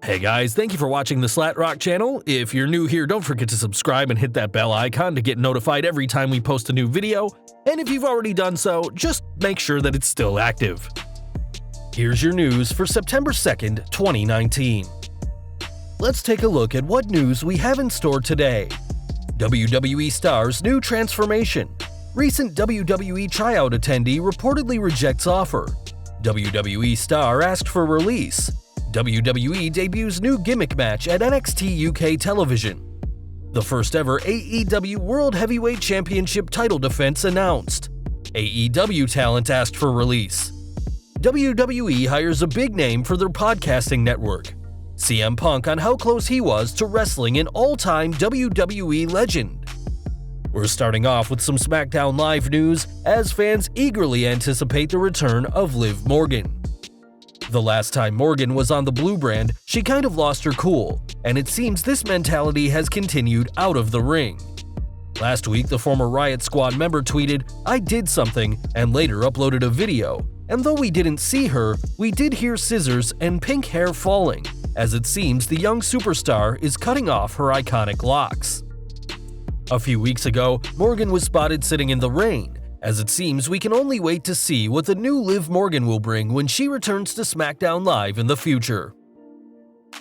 Hey guys, thank you for watching the Slat Rock channel. If you're new here, don't forget to subscribe and hit that bell icon to get notified every time we post a new video. And if you've already done so, just make sure that it's still active. Here's your news for September 2nd, 2019. Let's take a look at what news we have in store today. WWE star's new transformation. Recent WWE tryout attendee reportedly rejects offer. WWE star asked for release. WWE debuts new gimmick match at NXT UK television. The first ever AEW World Heavyweight Championship title defense announced. AEW talent asked for release. WWE hires a big name for their podcasting network. CM Punk on how close he was to wrestling an all-time WWE legend. We're starting off with some SmackDown Live news as fans eagerly anticipate the return of Liv Morgan. The last time Morgan was on the Blue brand, she kind of lost her cool, and it seems this mentality has continued out of the ring. Last week, the former Riot Squad member tweeted, "I did something," and later uploaded a video, and though we didn't see her, we did hear scissors and pink hair falling, as it seems the young superstar is cutting off her iconic locks. A few weeks ago, Morgan was spotted sitting in the rain, as it seems we can only wait to see what the new Liv Morgan will bring when she returns to SmackDown Live in the future.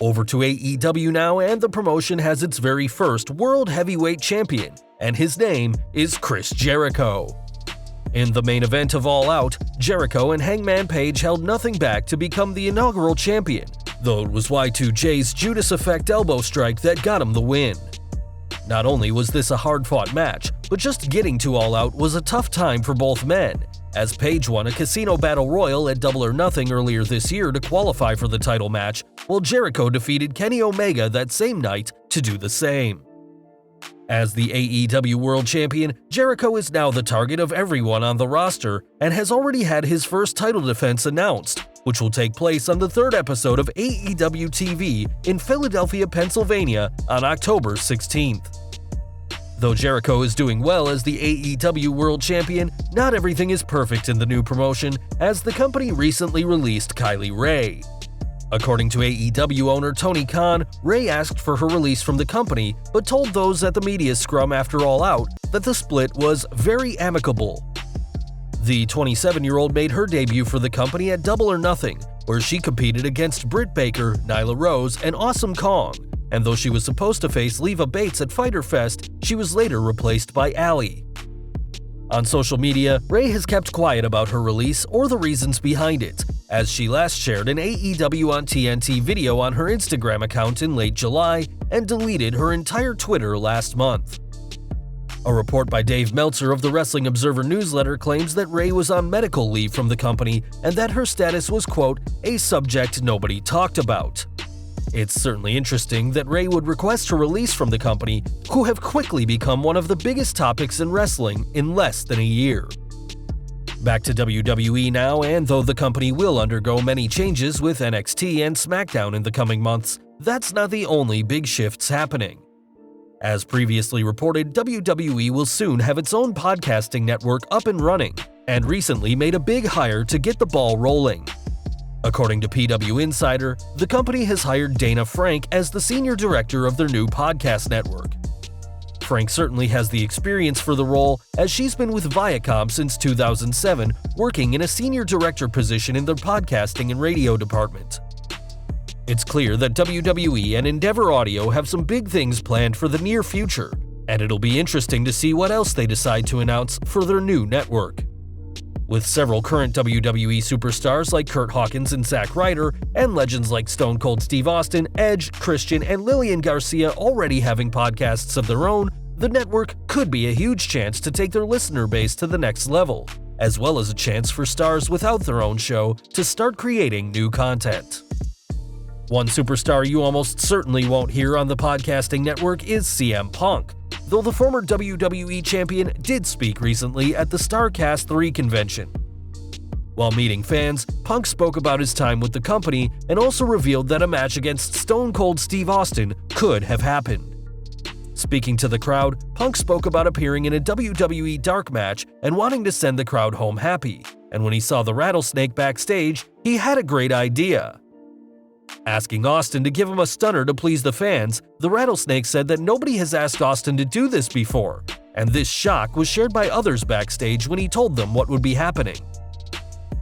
Over to AEW now, and the promotion has its very first World Heavyweight Champion, and his name is Chris Jericho. In the main event of All Out, Jericho and Hangman Page held nothing back to become the inaugural champion, though it was Y2J's Judas Effect elbow strike that got him the win. Not only was this a hard-fought match, but just getting to All Out was a tough time for both men, as Page won a Casino Battle Royal at Double or Nothing earlier this year to qualify for the title match, while Jericho defeated Kenny Omega that same night to do the same. As the AEW World Champion, Jericho is now the target of everyone on the roster and has already had his first title defense announced, which will take place on the third episode of AEW TV in Philadelphia, Pennsylvania on October 16th. Though Jericho is doing well as the AEW World Champion, not everything is perfect in the new promotion, as the company recently released Kylie Rae. According to AEW owner Tony Khan, Rae asked for her release from the company, but told those at the media scrum after All Out that the split was very amicable. The 27-year-old made her debut for the company at Double or Nothing, where she competed against Britt Baker, Nyla Rose, and Awesome Kong, and though she was supposed to face Leva Bates at Fyter Fest, she was later replaced by Allie. On social media, Rae has kept quiet about her release or the reasons behind it, as she last shared an AEW on TNT video on her Instagram account in late July and deleted her entire Twitter last month. A report by Dave Meltzer of the Wrestling Observer newsletter claims that Rae was on medical leave from the company and that her status was, quote, "a subject nobody talked about." It's certainly interesting that Rae would request her release from the company, who have quickly become one of the biggest topics in wrestling in less than a year. Back to WWE now, and though the company will undergo many changes with NXT and SmackDown in the coming months, that's not the only big shifts happening. As previously reported, WWE will soon have its own podcasting network up and running, and recently made a big hire to get the ball rolling. According to PW Insider, the company has hired Dana Frank as the senior director of their new podcast network. Frank certainly has the experience for the role, as she's been with Viacom since 2007, working in a senior director position in their podcasting and radio department. It's clear that WWE and Endeavor Audio have some big things planned for the near future, and it'll be interesting to see what else they decide to announce for their new network. With several current WWE superstars like Kurt Hawkins and Zack Ryder, and legends like Stone Cold Steve Austin, Edge, Christian, and Lillian Garcia already having podcasts of their own, the network could be a huge chance to take their listener base to the next level, as well as a chance for stars without their own show to start creating new content. One superstar you almost certainly won't hear on the podcasting network is CM Punk, though the former WWE champion did speak recently at the StarCast 3 convention. While meeting fans, Punk spoke about his time with the company and also revealed that a match against Stone Cold Steve Austin could have happened. Speaking to the crowd, Punk spoke about appearing in a WWE dark match and wanting to send the crowd home happy, and when he saw the rattlesnake backstage, he had a great idea. Asking Austin to give him a stunner to please the fans, the Rattlesnake said that nobody has asked Austin to do this before, and this shock was shared by others backstage when he told them what would be happening.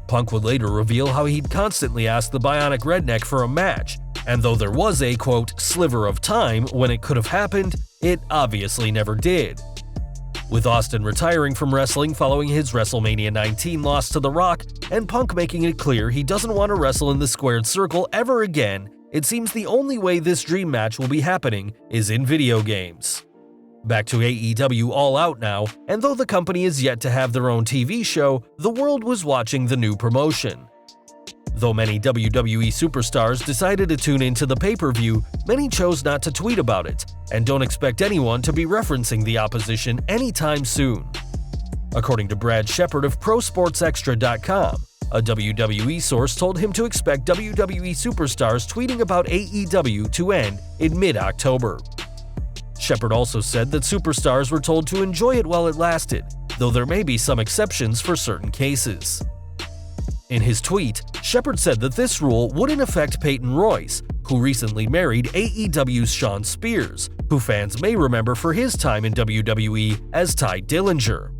Punk would later reveal how he'd constantly asked the Bionic Redneck for a match, and though there was a, quote, sliver of time when it could have happened, it obviously never did. With Austin retiring from wrestling following his WrestleMania 19 loss to The Rock, and Punk making it clear he doesn't want to wrestle in the squared circle ever again, it seems the only way this dream match will be happening is in video games. Back to AEW All Out now, and though the company is yet to have their own TV show, the world was watching the new promotion. Though many WWE superstars decided to tune into the pay-per-view, many chose not to tweet about it, and don't expect anyone to be referencing the opposition anytime soon. According to Brad Shepard of ProSportsExtra.com, a WWE source told him to expect WWE superstars tweeting about AEW to end in mid-October. Shepard also said that superstars were told to enjoy it while it lasted, though there may be some exceptions for certain cases. In his tweet, Shepard said that this rule wouldn't affect Peyton Royce, who recently married AEW's Shawn Spears, who fans may remember for his time in WWE as Tye Dillinger.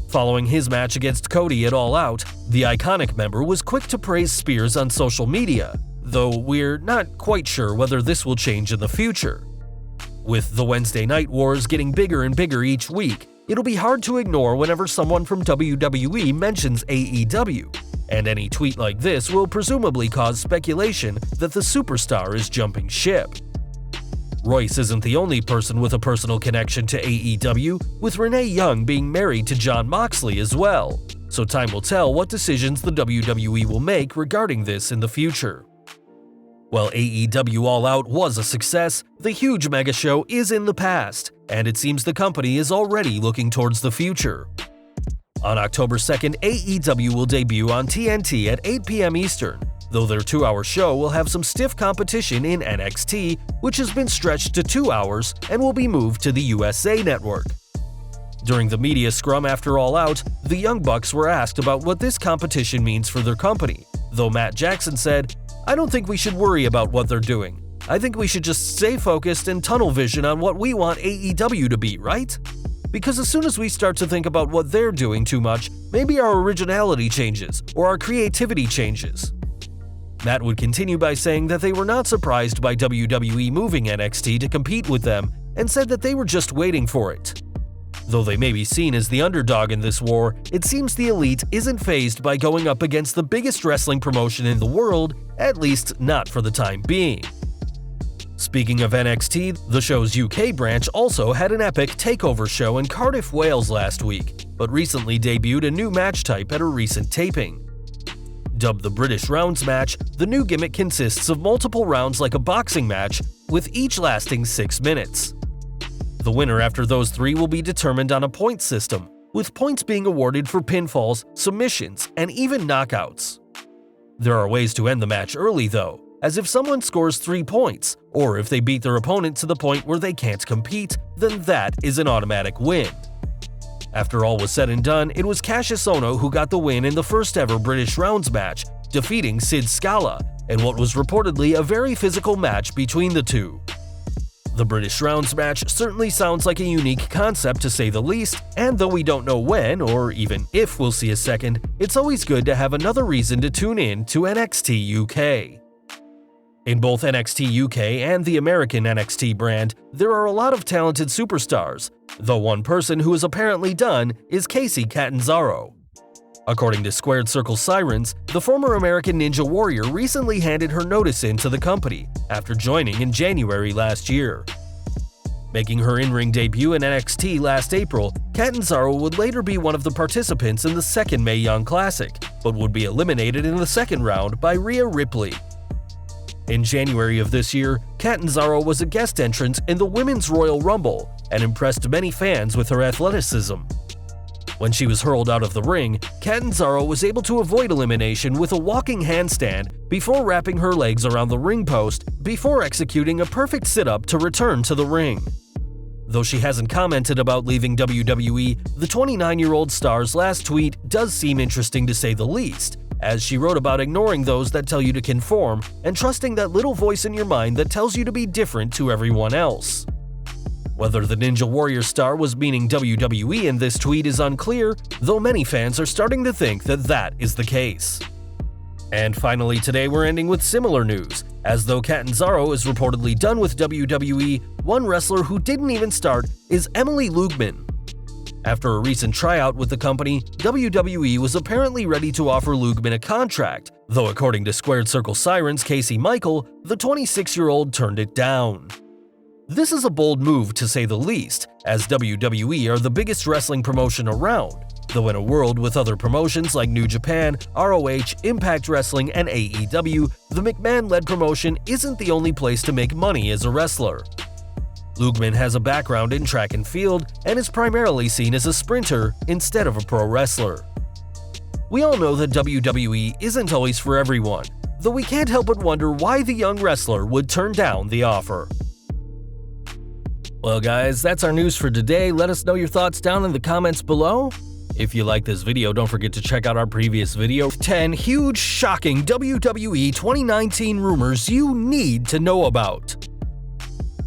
Following his match against Cody at All Out, the Iconic member was quick to praise Spears on social media, though we're not quite sure whether this will change in the future. With the Wednesday Night Wars getting bigger and bigger each week, it'll be hard to ignore whenever someone from WWE mentions AEW, and any tweet like this will presumably cause speculation that the superstar is jumping ship. Royce isn't the only person with a personal connection to AEW, with Renee Young being married to Jon Moxley as well, so time will tell what decisions the WWE will make regarding this in the future. While AEW All Out was a success, the huge mega show is in the past, and it seems the company is already looking towards the future. On October 2nd, AEW will debut on TNT at 8 p.m. Eastern, though their 2-hour show will have some stiff competition in NXT, which has been stretched to 2 hours and will be moved to the USA Network. During the media scrum after All Out, the Young Bucks were asked about what this competition means for their company, though Matt Jackson said, "I don't think we should worry about what they're doing. I think we should just stay focused and tunnel vision on what we want AEW to be, right? Because as soon as we start to think about what they're doing too much, maybe our originality changes or our creativity changes." Matt would continue by saying that they were not surprised by WWE moving NXT to compete with them and said that they were just waiting for it. Though they may be seen as the underdog in this war, it seems the Elite isn't fazed by going up against the biggest wrestling promotion in the world, at least not for the time being. Speaking of NXT, the show's UK branch also had an epic takeover show in Cardiff, Wales last week, but recently debuted a new match type at a recent taping. Dubbed the British Rounds match, the new gimmick consists of multiple rounds like a boxing match, with each lasting 6 minutes. The winner after those 3 will be determined on a point system, with points being awarded for pinfalls, submissions, and even knockouts. There are ways to end the match early though, as if someone scores 3 points, or if they beat their opponent to the point where they can't compete, then that is an automatic win. After all was said and done, it was Cassius Ohno who got the win in the first ever British Rounds match, defeating Sid Scala, in what was reportedly a very physical match between the two. The British Rounds match certainly sounds like a unique concept to say the least, and though we don't know when or even if we'll see a second, it's always good to have another reason to tune in to NXT UK. In both NXT UK and the American NXT brand, there are a lot of talented superstars, though one person who is apparently done is Kacy Catanzaro. According to Squared Circle Sirens, the former American Ninja Warrior recently handed her notice in to the company after joining in January last year. Making her in-ring debut in NXT last April, Catanzaro would later be one of the participants in the second Mae Young Classic, but would be eliminated in the second round by Rhea Ripley. In January of this year, Catanzaro was a guest entrant in the Women's Royal Rumble and impressed many fans with her athleticism. When she was hurled out of the ring, Catanzaro was able to avoid elimination with a walking handstand before wrapping her legs around the ring post before executing a perfect sit-up to return to the ring. Though she hasn't commented about leaving WWE, the 29-year-old star's last tweet does seem interesting to say the least, as she wrote about ignoring those that tell you to conform and trusting that little voice in your mind that tells you to be different to everyone else. Whether the Ninja Warrior star was meaning WWE in this tweet is unclear, though many fans are starting to think that that is the case. And finally today we're ending with similar news. As though Catanzaro is reportedly done with WWE, one wrestler who didn't even start is Emily Lugman. After a recent tryout with the company, WWE was apparently ready to offer Lugman a contract, though according to Squared Circle Sirens Casey Michael, the 26-year-old turned it down. This is a bold move to say the least, as WWE are the biggest wrestling promotion around, though in a world with other promotions like New Japan, ROH, Impact Wrestling, and AEW, the McMahon-led promotion isn't the only place to make money as a wrestler. Lugman has a background in track and field and is primarily seen as a sprinter instead of a pro wrestler. We all know that WWE isn't always for everyone, though we can't help but wonder why the young wrestler would turn down the offer. Well guys, that's our news for today. Let us know your thoughts down in the comments below. If you like this video, don't forget to check out our previous video, 10 huge, shocking WWE 2019 rumors you need to know about.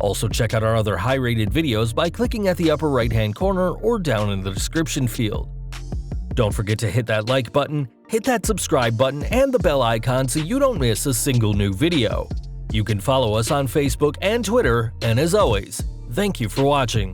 Also check out our other high-rated videos by clicking at the upper right-hand corner or down in the description field. Don't forget to hit that like button, hit that subscribe button, and the bell icon so you don't miss a single new video. You can follow us on Facebook and Twitter, and as always, thank you for watching.